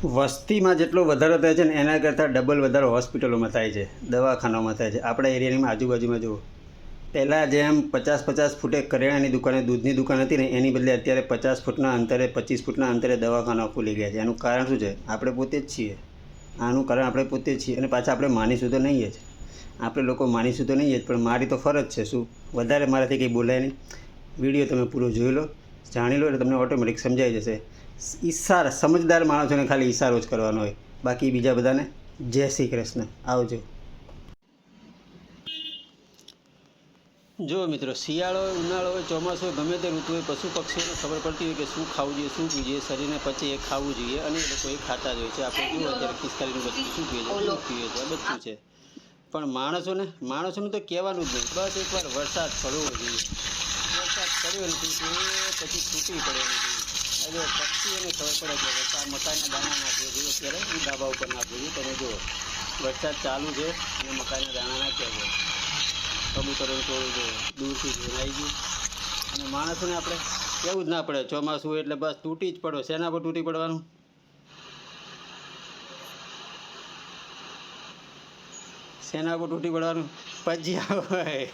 વસ્તીમાં જેટલો વધારો થાય છે ને એના કરતાં ડબલ વધારો હોસ્પિટલોમાં થાય છે, દવાખાનાઓમાં થાય છે. આપણા એરિયાની આજુબાજુમાં જુઓ, પહેલાં જેમ 50-50 ફૂટે કરિયાણાની દુકાને દૂધની દુકાન હતી ને એની બદલે અત્યારે 50 ફૂટના અંતરે 25 ફૂટના અંતરે દવાખાનાઓ ખુલી ગયા છે. એનું કારણ શું છે? આપણે પોતે જ છીએ. આનું કારણ આપણે પોતે જ છીએ. અને પાછા આપણે માનીશું તો નહીં જ, આપણે લોકો માનીશું તો નહીં જ, પણ મારી તો ફરજ છે. શું વધારે મારાથી કંઈ બોલાય નહીં. વિડીયો તમે પૂરો જોઈ લો, જાણી લો, એટલે તમને ઓટોમેટિક સમજાઈ જશે. ઈશારા, સમજદાર માણસોને ખાલી ઈશારો જ કરવાનો હોય, બાકી બીજા બધાને જય શ્રી કૃષ્ણ. આવજો. જો મિત્રો, શિયાળો હોય, ઉનાળો હોય, ચોમાસું હોય, ગમે તે ઋતુ હોય, પશુ પક્ષીઓને ખબર પડતી હોય કે શું ખાવું જોઈએ, શું પીવું જોઈએ, શરીરને પછી એ ખાવું જોઈએ, અને એ લોકો એ ખાતા જ હોય છે. આપણે જુઓ અત્યારે ખિસકાલીનું બચ્ચું શું પીએ છે, દૂધ પીએ છે, આ બચ્ચું છે. પણ માણસોને તો કહેવાનું જ નહીં. બસ એકવાર વરસાદ પડવો જોઈએ. વરસાદ પડ્યો નથી એ પછી તૂટી પડવાનું જોઈએ. હવે પક્ષીઓને ખબર પડે કે વરસાદ મકાઈના દાણા નાખવો જોઈએ, અત્યારે એ ધાબા ઉપર નાખવું જોઈએ. તમે જુઓ, વરસાદ ચાલુ છે અને મકાઈના દાણા નાખ્યા છે. કબૂતરોને થોડું દૂરથી જોઈને આવી ગયું. અને માણસોને આપણે કહેવું જ ના પડે, ચોમાસું હોય એટલે બસ તૂટી જ પડો. શેના પર તૂટી પડવાનું? શેના પર તૂટી પડવાનું? ભજીયા હોય.